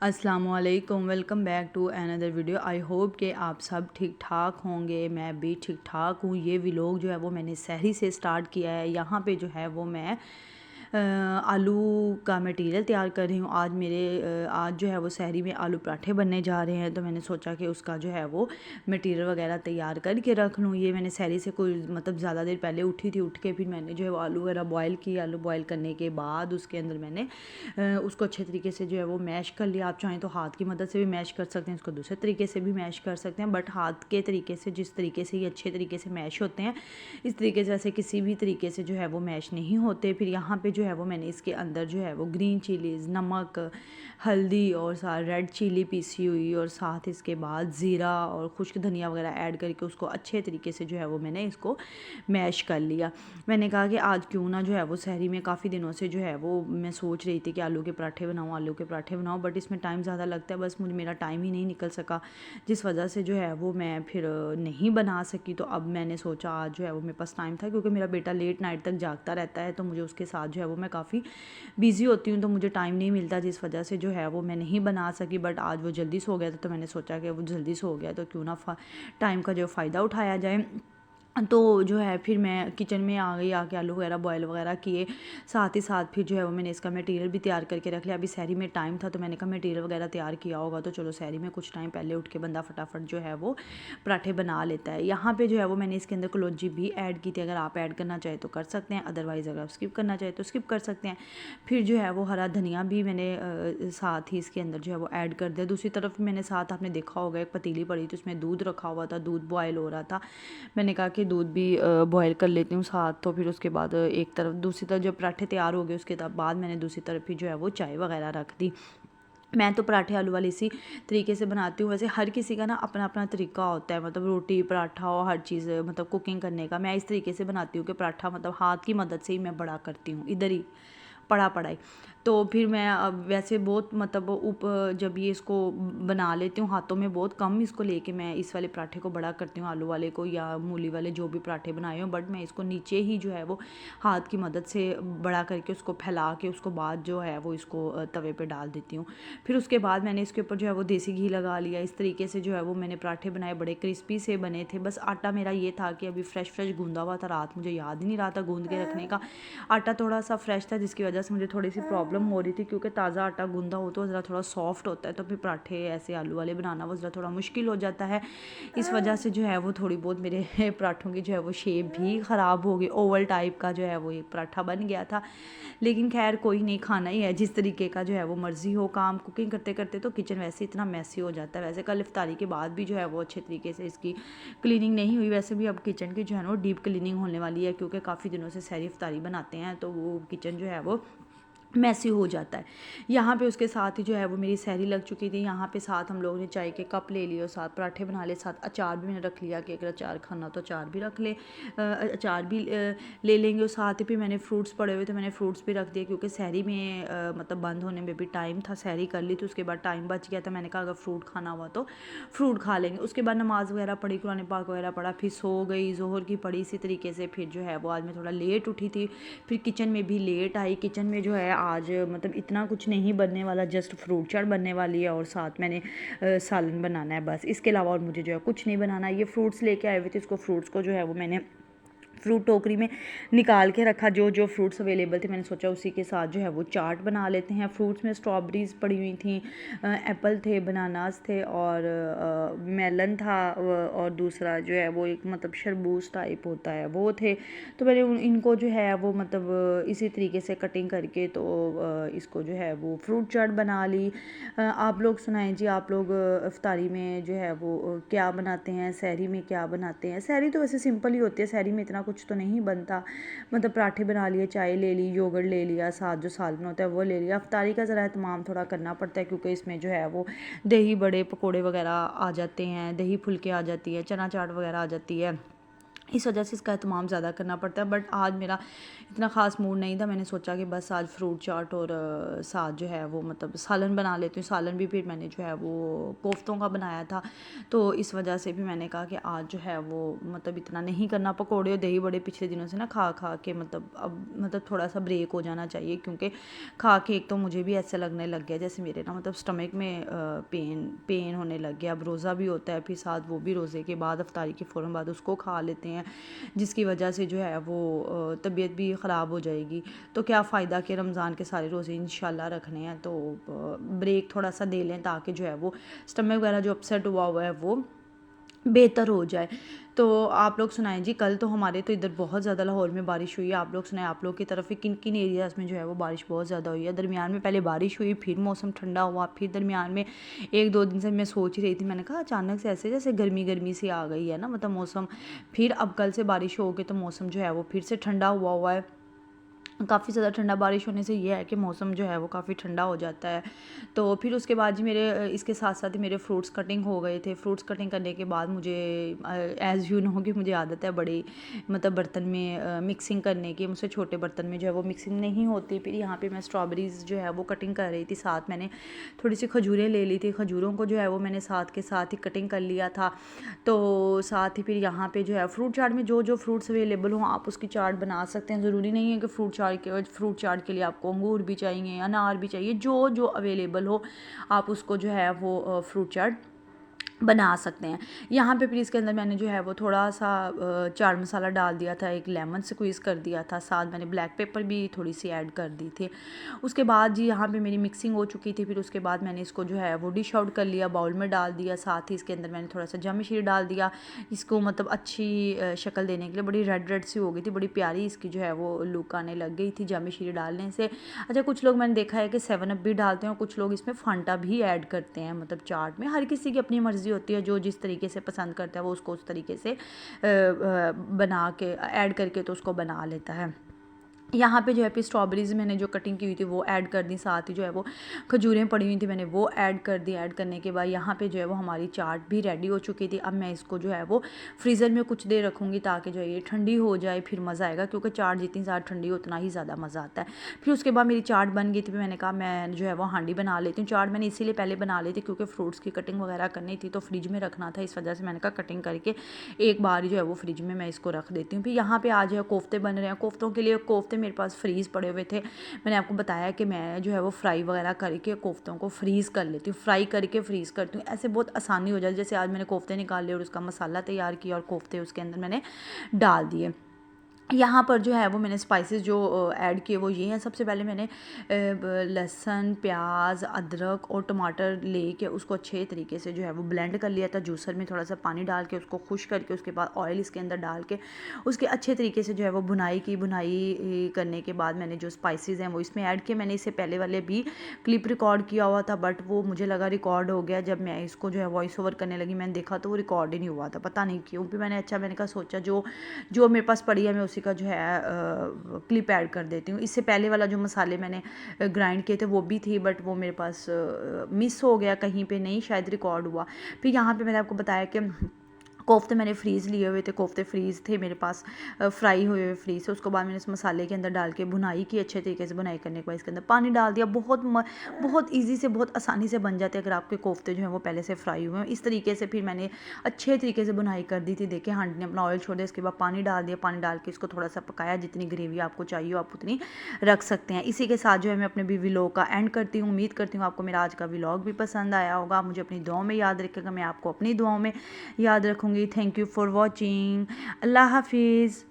अस्सलामुअलैकुम, welcome back to another video. I hope कि आप सब ठीक ठाक होंगे। मैं भी ठीक ठाक हूँ। ये व्लॉग जो है वो मैंने सहरी से स्टार्ट किया है। यहाँ पे जो है वो मैं आलू का मटेरियल तैयार कर रही हूँ। आज जो है वो सहरी में आलू पराठे बनने जा रहे हैं, तो मैंने सोचा कि उसका जो है वो मटेरियल वगैरह तैयार करके रख लूँ। ये मैंने सहरी से कोई मतलब ज़्यादा देर पहले उठी थी। उठ के फिर मैंने जो है वो आलू वगैरह बॉयल किया। आलू बॉयल करने के बाद उसके अंदर मैंने उसको अच्छे तरीके से जो है वो मैश कर लिया। आप चाहें तो हाथ की मदद से भी मैश कर सकते हैं, इसको दूसरे तरीके से भी मैश कर सकते हैं, बट हाथ के तरीके से जिस तरीके से ये अच्छे तरीके से मैश होते हैं इस तरीके से वैसे किसी भी तरीके से जो है वो मैश नहीं होते। फिर यहाँ पे जो है वो मैंने इसके अंदर जो है वो ग्रीन चिलीज़, नमक, हल्दी और रेड चिली पीसी हुई और साथ इसके बाद ज़ीरा और खुश्क धनिया वगैरह ऐड करके उसको अच्छे तरीके से जो है वो मैंने इसको मैश कर लिया। मैंने कहा कि आज क्यों ना जो है वो सहरी में काफ़ी दिनों से जो है वो मैं सोच रही थी कि आलू के पराठे बनाऊँ, बट इसमें टाइम ज़्यादा लगता है। बस मेरा टाइम ही नहीं निकल सका, जिस वजह से जो है वो मैं फिर नहीं बना सकी। तो अब मैंने सोचा आज जो है वो मेरे पास टाइम था, क्योंकि मेरा बेटा लेट नाइट तक जागता रहता है, तो मुझे उसके साथ जो है वो मैं काफ़ी बिज़ी होती हूँ, तो मुझे टाइम नहीं मिलता, जिस वजह से जो है वो मैं नहीं बना सकी। बट आज वो जल्दी सो गया था, तो मैंने सोचा कि वो जल्दी सो गया तो क्यों ना टाइम का जो फ़ायदा उठाया जाए। तो जो है फिर मैं किचन में आ गई। आके आलू वगैरह बॉयल वगैरह किए, साथ ही साथ फिर जो है वो मैंने इसका मटेरियल भी तैयार करके रख लिया। अभी सहरी में टाइम था, तो मैंने कहा मटेरियल वगैरह तैयार किया होगा, तो चलो सहरी में कुछ टाइम पहले उठ के बंदा फटाफट जो है वो पराठे बना लेता है। यहाँ पे जो है वो मैंने इसके अंदर कलौंजी भी ऐड की थी। अगर आप ऐड करना चाहे तो कर सकते हैं, अदरवाइज़ अगर आप स्किप करना चाहे तो स्किप कर सकते हैं। फिर जो है वो हरा धनिया भी मैंने साथ ही इसके अंदर जो है वो ऐड कर दिया। दूसरी तरफ मैंने साथ आपने देखा होगा एक पतीली पड़ी थी, उसमें दूध रखा हुआ था, दूध बॉयल हो रहा था। मैंने कहा कि दूध भी बॉयल कर लेती हूँ साथ। तो फिर उसके बाद एक तरफ दूसरी तरफ जब पराठे तैयार हो गए उसके बाद मैंने दूसरी तरफ ही जो है वो चाय वगैरह रख दी। मैं तो पराठे आलू वाली इसी तरीके से बनाती हूँ। वैसे हर किसी का ना अपना अपना तरीका होता है, मतलब रोटी पराठा और हर चीज़ मतलब कुकिंग करने का। मैं इस तरीके से बनाती हूँ कि पराठा मतलब हाथ की मदद से ही मैं बड़ा करती हूँ, इधर ही पढ़ाई। तो फिर मैं अब वैसे बहुत मतलब जब ये इसको बना लेती हूँ हाथों में, बहुत कम इसको लेके मैं इस वाले पराठे को बड़ा करती हूँ, आलू वाले को या मूली वाले जो भी पराठे बनाए हो। बट मैं इसको नीचे ही जो है वो हाथ की मदद से बड़ा करके उसको फैला के उसको बाद जो है वो इसको तवे पे डाल देती हूँ। फिर उसके बाद मैंने इसके ऊपर जो है वो देसी घी लगा लिया। इस तरीके से जो है वो मैंने पराठे बनाए, बड़े क्रिस्पी से बने थे। बस आटा मेरा ये था कि अभी फ्रेश गूंदा हुआ था, रात मुझे याद ही नहीं रहा था गूंद के रखने का। आटा थोड़ा सा फ्रेश था, जिसकी वजह से मुझे थोड़ी सी प्रॉब्लम हो रही थी, क्योंकि ताज़ा आटा गूंदा हो तो ज़रा थोड़ा सॉफ्ट होता है, तो फिर पराठे ऐसे आलू वाले बनाना वो ज़रा थोड़ा मुश्किल हो जाता है। इस वजह से जो है वो थोड़ी बहुत मेरे पराठों की जो है वो शेप भी ख़राब हो गई। ओवल टाइप का जो है वो एक पराठा बन गया था, लेकिन खैर कोई नहीं, खाना ही है जिस तरीके का जो है वो मर्ज़ी हो। काम कुकिंग करते करते तो किचन वैसे इतना मैसी हो जाता है। वैसे कल इफ्तारी के बाद भी जो है वो अच्छे तरीके से इसकी क्लीनिंग नहीं हुई। वैसे भी अब किचन की जो है ना डीप क्लीनिंग होने वाली है, क्योंकि काफ़ी दिनों से सहरी इफ्तारी बनाते हैं, तो वो किचन जो है वो मैसी हो जाता है। यहाँ पे उसके साथ ही जो है वो मेरी सहरी लग चुकी थी। यहाँ पे साथ हम लोगों ने चाय के कप ले लिए और साथ पराठे बना लिए, साथ अचार भी मैंने रख लिया कि अगर अचार खाना तो अचार भी रख ले, अचार भी ले लेंगे। और साथ ही फिर मैंने फ्रूट्स पड़े हुए थे, मैंने फ्रूट्स भी रख दिए, क्योंकि सहरी में मतलब बंद होने में भी टाइम था। सहरी कर ली तो उसके बाद टाइम बच गया था। मैंने कहा अगर फ्रूट खाना हुआ तो फ्रूट खा लेंगे। उसके बाद नमाज़ वगैरह पढ़ी, कुरान पाक वगैरह पढ़ा, फिर सो गई। ज़ोहर की पढ़ी इसी तरीके से। फिर जो है वो आज मैं थोड़ा लेट उठी थी, फिर किचन में भी लेट आई। किचन में जो है आज मतलब इतना कुछ नहीं बनने वाला, जस्ट फ्रूट चाट बनने वाली है और साथ मैंने सालन बनाना है, बस इसके अलावा और मुझे जो है कुछ नहीं बनाना। ये फ्रूट्स लेके आए हुए थे, इसको फ्रूट्स को जो है वो मैंने फ्रूट टोकरी में निकाल के रखा। जो जो फ्रूट्स अवेलेबल थे मैंने सोचा उसी के साथ जो है वो चाट बना लेते हैं। फ्रूट्स में स्ट्रॉबेरीज़ पड़ी हुई थी, एप्पल थे, बनानास थे और मेलन था, और दूसरा जो है वो एक मतलब शरबूज टाइप होता है वो थे। तो मैंने इनको जो है वो मतलब इसी तरीके से कटिंग करके तो इसको जो है वो फ्रूट चाट बना ली। आप लोग सुनाएं जी, आप लोग इफ्तारी में जो है वो क्या बनाते हैं, सहरी में क्या बनाते हैं। सहरी तो वैसे सिंपल ही होती है, सहरी में इतना कुछ तो नहीं बनता। मतलब पराठे बना लिए, चाय ले ली, योगर्ट ले लिया, साथ जो सालन होता है वो ले लिया। इफ्तारी का ज़रा एहतमाम थोड़ा करना पड़ता है, क्योंकि इसमें जो है वो दही बड़े पकोड़े वगैरह आ जाते हैं, दही फुल्के आ जाती है, चना चाट वगैरह आ जाती है। इस वजह से इसका एहतमाम ज़्यादा करना पड़ता है। बट आज मेरा इतना ख़ास मूड नहीं था, मैंने सोचा कि बस आज फ्रूट चाट और साथ जो है वो मतलब सालन बना लेती हूँ। सालन भी फिर मैंने जो है वो कोफ्तों का बनाया था, तो इस वजह से भी मैंने कहा कि आज जो है वो मतलब इतना नहीं करना। पकौड़े और दही बड़े पिछले दिनों से ना खा खा के मतलब अब मतलब थोड़ा सा ब्रेक हो जाना चाहिए, क्योंकि खा के एक तो मुझे भी ऐसे लगने लग गया जैसे मेरे ना मतलब स्टमक में पेन होने लग गया। अब रोज़ा भी होता है, फिर साथ वो भी रोज़े के बाद अफ्तारी के फ़ौरन बाद उसको खा लेते हैं, जिसकी वजह से जो है वो तबीयत भी ख़राब हो जाएगी। तो क्या फ़ायदा कि रमज़ान के सारे रोज़े इंशाल्लाह रखने हैं, तो ब्रेक थोड़ा सा दे लें ताकि जो है वो स्टमक वगैरह जो अपसेट हुआ हुआ है वो बेहतर हो जाए। तो आप लोग सुनाएं जी, कल तो हमारे तो इधर बहुत ज़्यादा लाहौर में बारिश हुई है। आप लोग सुनाएं, आप लोग की तरफ किन किन एरियाज़ में जो है वो बारिश बहुत ज़्यादा हुई है। दरमियान में पहले बारिश हुई, फिर मौसम ठंडा हुआ, फिर दरमियान में 1-2 दिन से मैं सोच ही रही थी, मैंने कहा अचानक से ऐसे जैसे गर्मी गर्मी सी आ गई है ना मतलब मौसम। फिर अब कल से बारिश हो गई तो मौसम जो है वो फिर से ठंडा हुआ है। काफ़ी ज़्यादा ठंडा बारिश होने से ये है कि मौसम जो है वो काफ़ी ठंडा हो जाता है। तो फिर उसके बाद जी मेरे इसके साथ साथ ही मेरे फ्रूट्स कटिंग हो गए थे। फ्रूट्स कटिंग करने के बाद मुझे एज़ यू नो कि मुझे आदत है बड़ी मतलब बर्तन में मिक्सिंग करने की, मुझसे छोटे बर्तन में जो है वो मिक्सिंग नहीं होती। फिर यहाँ पे मैं स्ट्रॉबेरीज़ जो है वो कटिंग कर रही थी, साथ मैंने थोड़ी सी खजूरें ले ली थी। खजूरों को जो है वो मैंने साथ के साथ ही कटिंग कर लिया था। तो साथ ही फिर यहाँ पे जो है फ्रूट चाट में जो जो फ्रूट्स अवेलेबल हों आप उसकी चाट बना सकते हैं। ज़रूरी नहीं है कि फ्रूट चाट के लिए आपको अंगूर भी चाहिए, अनार भी चाहिए, जो जो अवेलेबल हो आप उसको जो है वो फ्रूट चाट बना सकते हैं। यहाँ पे फिर इसके अंदर मैंने जो है वो थोड़ा सा चाट मसाला डाल दिया था, एक लेमन स्क्वीज़ कर दिया था, साथ मैंने ब्लैक पेपर भी थोड़ी सी ऐड कर दी थी। उसके बाद जी यहाँ पे मेरी मिक्सिंग हो चुकी थी। फिर उसके बाद मैंने इसको जो है वो डिश आउट कर लिया, बाउल में डाल दिया। साथ ही इसके अंदर मैंने थोड़ा सा जामी शीर डाल दिया, इसको मतलब अच्छी शक्ल देने के लिए। बड़ी रेड रेड सी हो गई थी, बड़ी प्यारी इसकी जो है वो लुक आने लग गई थी जामी शीर डालने से। अच्छा, कुछ लोग मैंने देखा है कि 7 अप भी डालते हैं और कुछ लोग इसमें फांटा भी ऐड करते हैं मतलब चाट में। हर किसी की अपनी मर्ज़ी होती है, जो जिस तरीके से पसंद करता है वो उसको उस तरीके से बना के ऐड करके तो उसको बना लेता है। यहाँ पे जो है फिर स्ट्रॉबेरीज़ मैंने जो कटिंग की हुई थी वो ऐड कर दी, साथ ही जो है वो खजूरें पड़ी हुई थी मैंने वो ऐड कर दी। ऐड करने के बाद यहाँ पे जो है वो हमारी चाट भी रेडी हो चुकी थी। अब मैं इसको जो है वो फ्रीज़र में कुछ देर रखूँगी ताकि जो है ये ठंडी हो जाए, फिर मज़ा आएगा, क्योंकि चाट जितनी ज़्यादा ठंडी हो उतना ही ज़्यादा मज़ा आता है। फिर उसके बाद मेरी चाट बन गई थी, मैंने कहा मैं जो है वो हांडी बना लेती हूँ। चाट मैंने इसीलिए पहले बना ली थी क्योंकि फ्रूट्स की कटिंग वगैरह करनी थी तो फ्रिज में रखना था, इस वजह से मैंने कहा कटिंग करके एक बार जो है वो फ्रिज में मैं इसको रख देती हूँ। फिर यहाँ पे आज है कोफ्ते बन रहे हैं। कोफ्तों के लिए कोफ्ते मेरे पास फ्रीज़ पड़े हुए थे। मैंने आपको बताया कि मैं जो है वो फ्राई वगैरह करके कोफ्तों को फ्रीज़ कर लेती हूँ, फ्राई करके फ्रीज़ करती हूँ, ऐसे बहुत आसानी हो जाती है। जैसे आज मैंने कोफ्ते निकाले और उसका मसाला तैयार किया और कोफ्ते उसके अंदर मैंने डाल दिए। यहाँ पर जो है वो मैंने स्पाइसेस जो ऐड किए वो ये हैं। सबसे पहले मैंने लहसुन, प्याज, अदरक और टमाटर लेके उसको अच्छे तरीके से जो है वो ब्लेंड कर लिया था जूसर में, थोड़ा सा पानी डाल के उसको खुश करके उसके बाद ऑयल इसके अंदर डाल के उसके अच्छे तरीके से जो है वो भुनाई की। भुनाई करने के बाद मैंने जो स्पाइसेस हैं वो इसमें ऐड किए। मैंने इससे पहले वाले भी क्लिप रिकॉर्ड किया हुआ था बट वो मुझे लगा रिकॉर्ड हो गया। जब मैं इसको जो है वॉइस ओवर करने लगी मैंने देखा तो वो रिकॉर्ड ही नहीं हुआ था, पता नहीं क्यों। फिर मैंने मैंने कहा सोचा जो जो मेरे पास पड़ी है मैं उसी का जो है क्लिप ऐड कर देती हूँ। इससे पहले वाला जो मसाले मैंने ग्राइंड किए थे वो भी थी बट वो मेरे पास मिस हो गया, कहीं पे नहीं शायद रिकॉर्ड हुआ। फिर यहाँ पे मैंने आपको बताया कि कोफ्ते मैंने फ्रीज़ लिए हुए थे, कोफ्ते फ्रीज़ थे मेरे पास, फ्राई हुए हुए फ्रीज़ से। उसके बाद मैंने इस मसाले के अंदर डाल के भुनाई की अच्छे तरीके से। भुनाई करने के बाद इसके अंदर पानी डाल दिया। बहुत ईज़ी से बहुत आसानी से बन जाते हैं अगर आपके कोफ्ते जो हैं वो पहले से फ्राई हुए हैं। इस तरीके से फिर मैंने अच्छे तरीके से भुनाई कर दी थी। देखिए हांडी ने अपना ऑयल छोड़ दिया, इसके बाद पानी डाल दिया। पानी डाल के इसको थोड़ा सा पकाया, जितनी ग्रेवी आपको चाहिए आप उतनी रख सकते हैं। इसी के साथ जो है मैं अपने भी व्लॉग का एंड करती हूँ। उम्मीद करती हूँ आपको मेरा आज का व्लॉग भी पसंद आया होगा। मुझे अपनी दुआओं में याद रखेगा, मैं आपको अपनी दुआओं में याद रखूँगी। Thank you for watching. Allah हाफिज़।